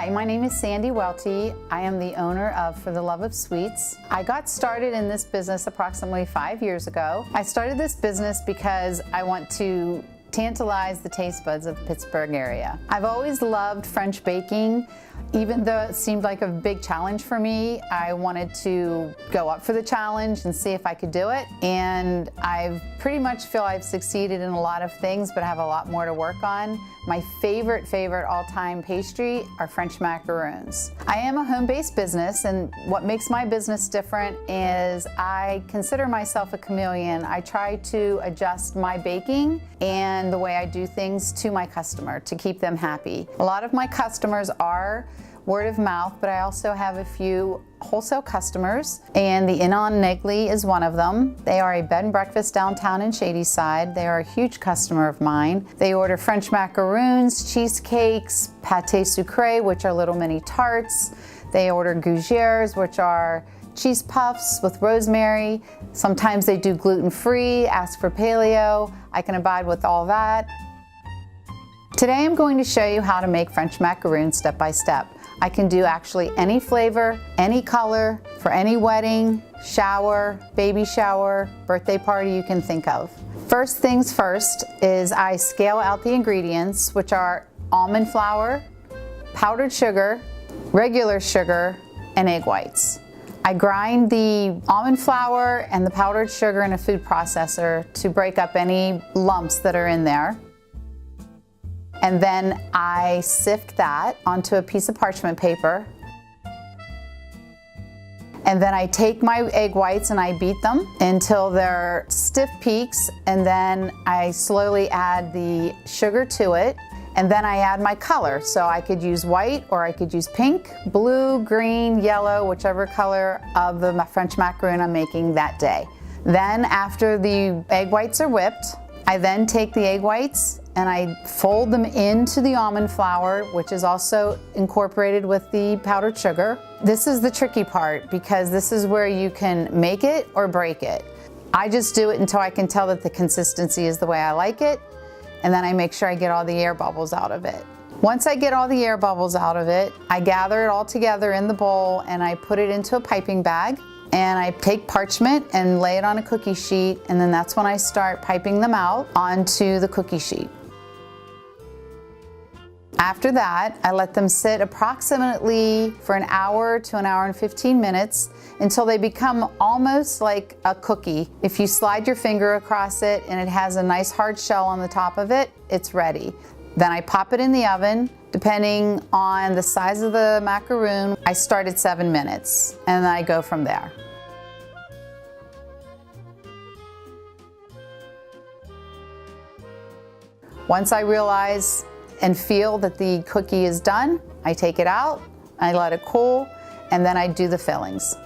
Hi, my name is Sandy Welty. I am the owner of For the Love of Sweets. I got started in this business approximately 5 years ago. I started this business because I want to tantalize the taste buds of the Pittsburgh area. I've always loved French baking. Even though it seemed like a big challenge for me, I wanted to go up for the challenge and see if I could do it. And I pretty much feel I've succeeded in a lot of things, but I have a lot more to work on. My favorite all-time pastry are French macaroons. I am a home-based business, and what makes my business different is I consider myself a chameleon. I try to adjust my baking and the way I do things to my customer to keep them happy. A lot of my customers are word of mouth, but I also have a few wholesale customers, and the Inn on Negley is one of them. They are a bed and breakfast downtown in Shadyside. They are a huge customer of mine. They order French macaroons, cheesecakes, pâté sucré, which are little mini tarts. They order gougères, which are cheese puffs with rosemary. Sometimes they do gluten-free, ask for paleo. I can abide with all that. Today I'm going to show you how to make French macaroons step by step. I can do actually any flavor, any color, for any wedding, shower, baby shower, birthday party you can think of. First things first is I scale out the ingredients, which are almond flour, powdered sugar, regular sugar, and egg whites. I grind the almond flour and the powdered sugar in a food processor to break up any lumps that are in there. And then I sift that onto a piece of parchment paper. And then I take my egg whites and I beat them until they're stiff peaks, and then I slowly add the sugar to it, and then I add my color. So I could use white, or I could use pink, blue, green, yellow, whichever color of the French macaroon I'm making that day. Then after the egg whites are whipped, I then take the egg whites and I fold them into the almond flour, which is also incorporated with the powdered sugar. This is the tricky part, because this is where you can make it or break it. I just do it until I can tell that the consistency is the way I like it, and then I make sure I get all the air bubbles out of it. Once I get all the air bubbles out of it, I gather it all together in the bowl and I put it into a piping bag. And I take parchment and lay it on a cookie sheet, and then that's when I start piping them out onto the cookie sheet. After that, I let them sit approximately for an hour to an hour and 15 minutes until they become almost like a cookie. If you slide your finger across it and it has a nice hard shell on the top of it, it's ready. Then I pop it in the oven. Depending on the size of the macaroon, I start at 7 minutes, and then I go from there. Once I realize and feel that the cookie is done, I take it out, I let it cool, and then I do the fillings.